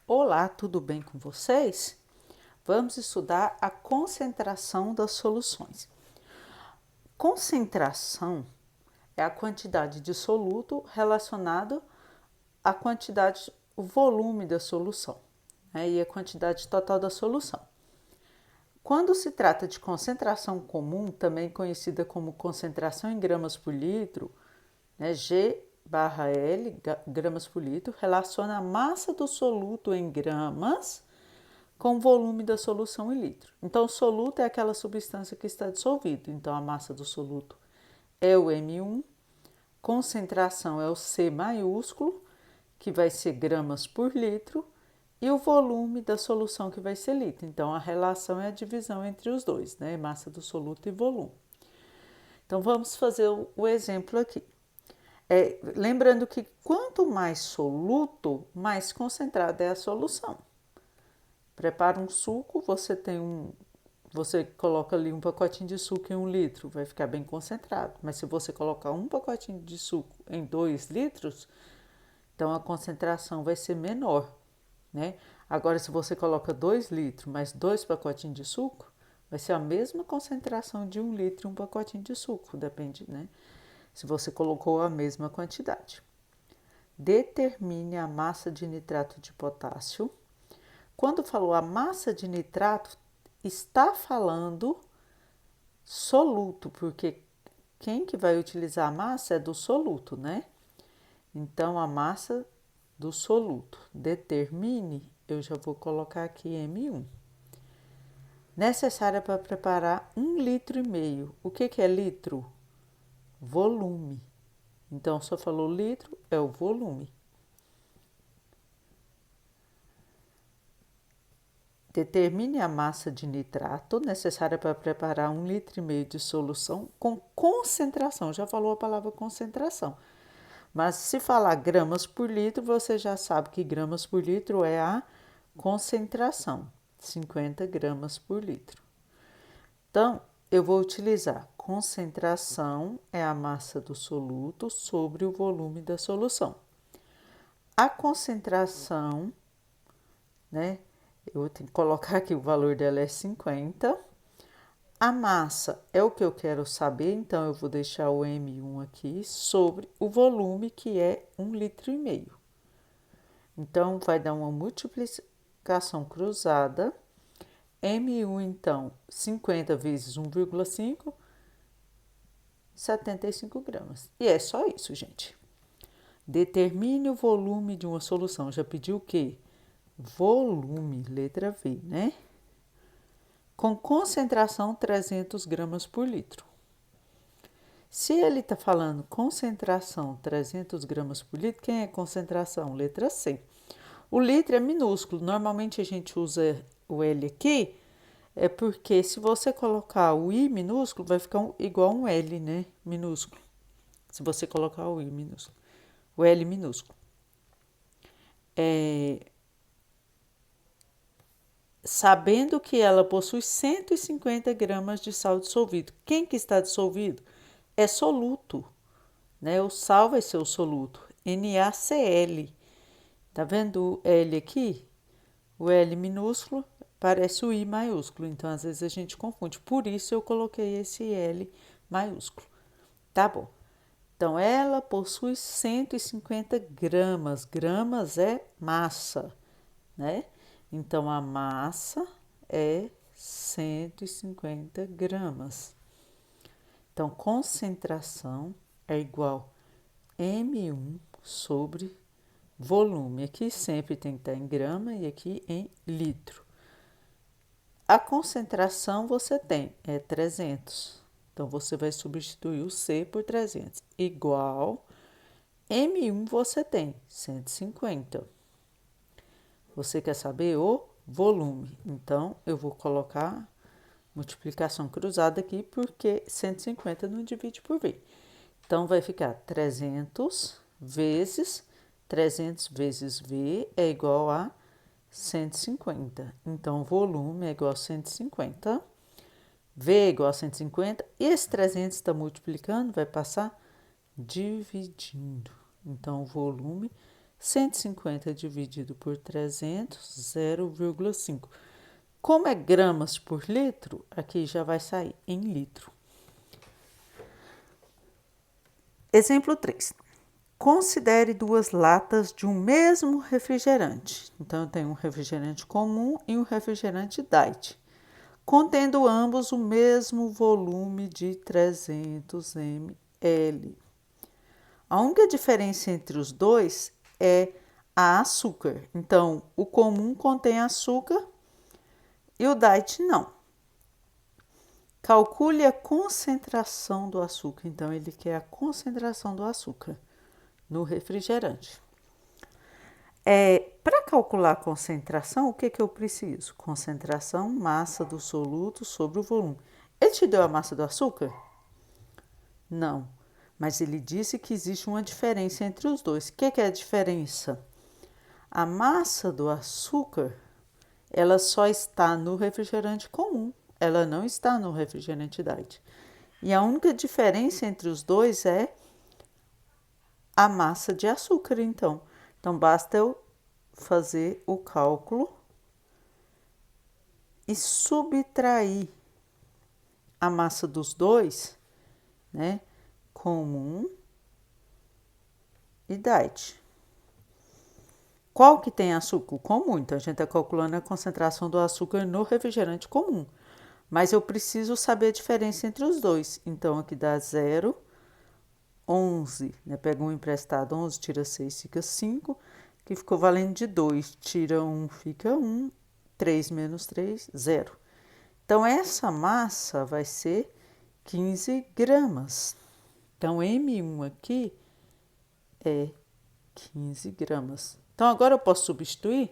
Olá, tudo bem com vocês? Vamos estudar a concentração das soluções. Concentração é a quantidade de soluto relacionado à quantidade, o volume da solução, né, e a quantidade total da solução. Quando se trata de concentração comum, também conhecida como concentração em gramas por litro, né, G/L, gramas por litro, relaciona a massa do soluto em gramas com o volume da solução em litro. Então, o soluto é aquela substância que está dissolvida. Então, a massa do soluto é o M1, concentração é o C maiúsculo, que vai ser gramas por litro, e o volume da solução, que vai ser litro. Então, a relação é a divisão entre os dois, né? Massa do soluto e volume. Então, vamos fazer o exemplo aqui. Lembrando que quanto mais soluto, mais concentrada é a solução. Prepara um suco, você coloca ali um pacotinho de suco em 1 litro, vai ficar bem concentrado. Mas se você colocar um pacotinho de suco em 2 litros, então a concentração vai ser menor, né? Agora, se você coloca 2 litros mais 2 pacotinhos de suco, vai ser a mesma concentração de 1 litro e um pacotinho de suco, depende, né? Se você colocou a mesma quantidade. Determine a massa de nitrato de potássio. Quando falou a massa de nitrato, está falando soluto, porque quem que vai utilizar a massa é do soluto, né? Então, a massa do soluto. Determine, eu já vou colocar aqui M1. Necessária para preparar 1,5 litro. O que é litro? Volume. Então, só falou litro, é o volume. Determine a massa de nitrato necessária para preparar 1,5 litro de solução com concentração. Já falou a palavra concentração. Mas se falar gramas por litro, você já sabe que gramas por litro é a concentração, 50 gramas por litro. Então, eu vou utilizar concentração é a massa do soluto sobre o volume da solução. A concentração, né? Eu tenho que colocar aqui, o valor dela é 50. A massa é o que eu quero saber, então eu vou deixar o M1 aqui sobre o volume, que é 1,5 litro. Então, vai dar uma multiplicação cruzada. M1, então, 50 vezes 1,5, 75 gramas. E é só isso, gente. Determine o volume de uma solução. Já pediu o quê? Volume, letra V, né? Com concentração 300 gramas por litro. Se ele está falando concentração 300 gramas por litro, quem é concentração? Letra C. O litro é minúsculo, normalmente a gente usa o L aqui, é porque se você colocar o I minúsculo, vai ficar igual um L, né? Minúsculo. Se você colocar o I minúsculo, o L minúsculo. Sabendo que ela possui 150 gramas de sal dissolvido. Quem que está dissolvido? É soluto, né? O sal vai ser o soluto, NaCl. Tá vendo o L aqui? O L minúsculo parece o I maiúsculo, então às vezes a gente confunde. Por isso eu coloquei esse L maiúsculo. Tá bom. Então ela possui 150 gramas. Gramas é massa, né? Então, a massa é 150 gramas. Então, concentração é igual M1 sobre volume. Aqui sempre tem que estar em grama e aqui em litro. A concentração você tem, é 300. Então, você vai substituir o C por 300. Igual M1 você tem, 150. Você quer saber o volume. Então, eu vou colocar multiplicação cruzada aqui, porque 150 não divide por V. Então, vai ficar 300 vezes V é igual a 150. Então, volume é igual a 150. V é igual a 150. E esse 300 está multiplicando, vai passar dividindo. Então, o volume 150 dividido por 300, 0,5. Como é gramas por litro, aqui já vai sair em litro. Exemplo 3. Considere duas latas de um mesmo refrigerante. Então, eu tenho um refrigerante comum e um refrigerante diet, contendo ambos o mesmo volume de 300 ml. A única diferença entre os dois é a açúcar. Então, o comum contém açúcar e o diet não. Calcule a concentração do açúcar. Então, ele quer a concentração do açúcar no refrigerante. Para calcular a concentração, o que eu preciso? Concentração, massa do soluto sobre o volume. Ele te deu a massa do açúcar? Não, mas ele disse que existe uma diferença entre os dois. O que é a diferença? A massa do açúcar, ela só está no refrigerante comum, ela não está no refrigerante diet. E a única diferença entre os dois é a massa de açúcar, então. Então, basta eu fazer o cálculo e subtrair a massa dos dois, né? Comum e diet. Qual que tem açúcar? O comum. Então, a gente está calculando a concentração do açúcar no refrigerante comum. Mas eu preciso saber a diferença entre os dois. Então, aqui dá 0, 11, né? Pega um emprestado, 11, tira 6, fica 5, que ficou valendo de 2. Tira 1, fica 1. 3 menos 3, 0. Então, essa massa vai ser 15 gramas. Então, M1 aqui é 15 gramas. Então, agora eu posso substituir?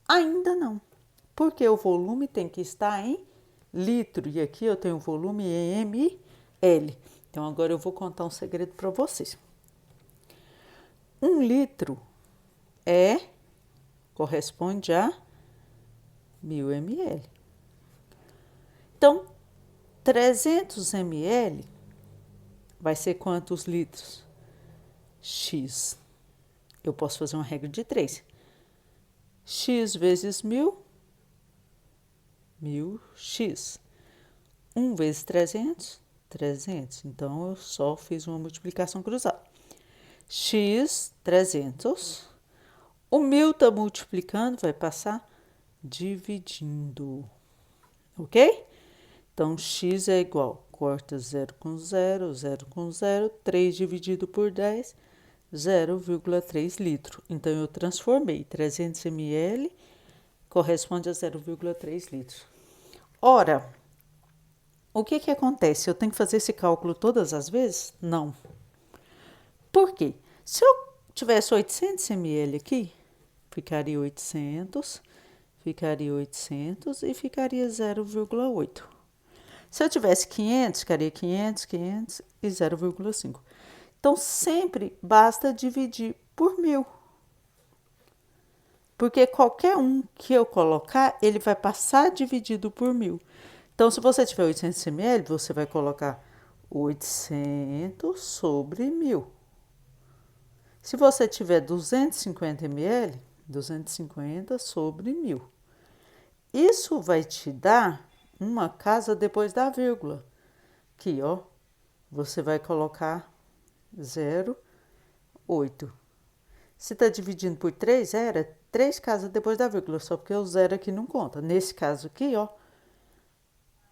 Ainda não, porque o volume tem que estar em litro. E aqui eu tenho o volume em ml. Então, agora eu vou contar um segredo para vocês. 1 litro corresponde a 1000 ml. Então, 300 ml vai ser quantos litros? X. Eu posso fazer uma regra de 3. X vezes 1000, 1000x. 1 vezes 300, 300. Então, eu só fiz uma multiplicação cruzada. X, 300. O 1000 está multiplicando, vai passar dividindo. Ok? Então, x é igual, corta 0 com 0, 0 com 0, 3 dividido por 10, 0,3 litro. Então, eu transformei 300 ml, corresponde a 0,3 litros. Ora, o que acontece? Eu tenho que fazer esse cálculo todas as vezes? Não. Por quê? Se eu tivesse 800 ml aqui, ficaria 800, ficaria 800 e ficaria 0,8. Se eu tivesse 500, ficaria 500, 500 e 0,5. Então, sempre basta dividir por 1000. Porque qualquer um que eu colocar, ele vai passar dividido por 1000. Então, se você tiver 800 ml, você vai colocar 800 sobre 1000. Se você tiver 250 ml, 250 sobre 1000. Isso vai te dar uma casa depois da vírgula. Aqui, ó, você vai colocar 0,8. Se está dividindo por 3, era 3 casas depois da vírgula, só porque o zero aqui não conta. Nesse caso aqui, ó,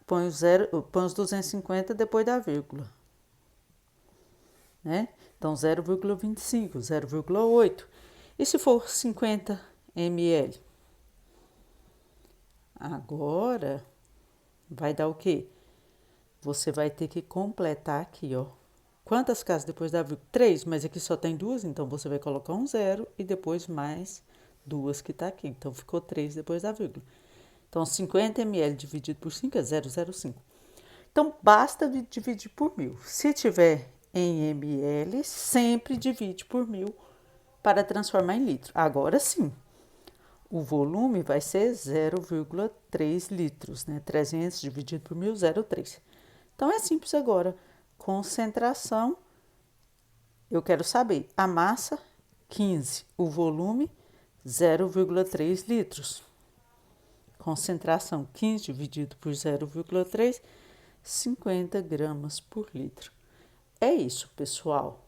põe os 250 depois da vírgula. Né? Então, 0,25, 0,8. E se for 50 ml? Agora, vai dar o quê? Você vai ter que completar aqui, ó. Quantas casas depois da vírgula? 3, mas aqui só tem 2, então você vai colocar um 0 e depois mais 2 que está aqui. Então, ficou 3 depois da vírgula. Então, 50 ml dividido por 5 é 0,05. Então, basta dividir por 1000. Se tiver em ml, sempre divide por 1000 para transformar em litro. Agora sim, o volume vai ser 0,3 litros, né? 300 dividido por 1000, 0,3. Então, é simples agora. Concentração, eu quero saber a massa 15. O volume, 0,3 litros. Concentração 15 dividido por 0,3, 50 gramas por litro. É isso, pessoal.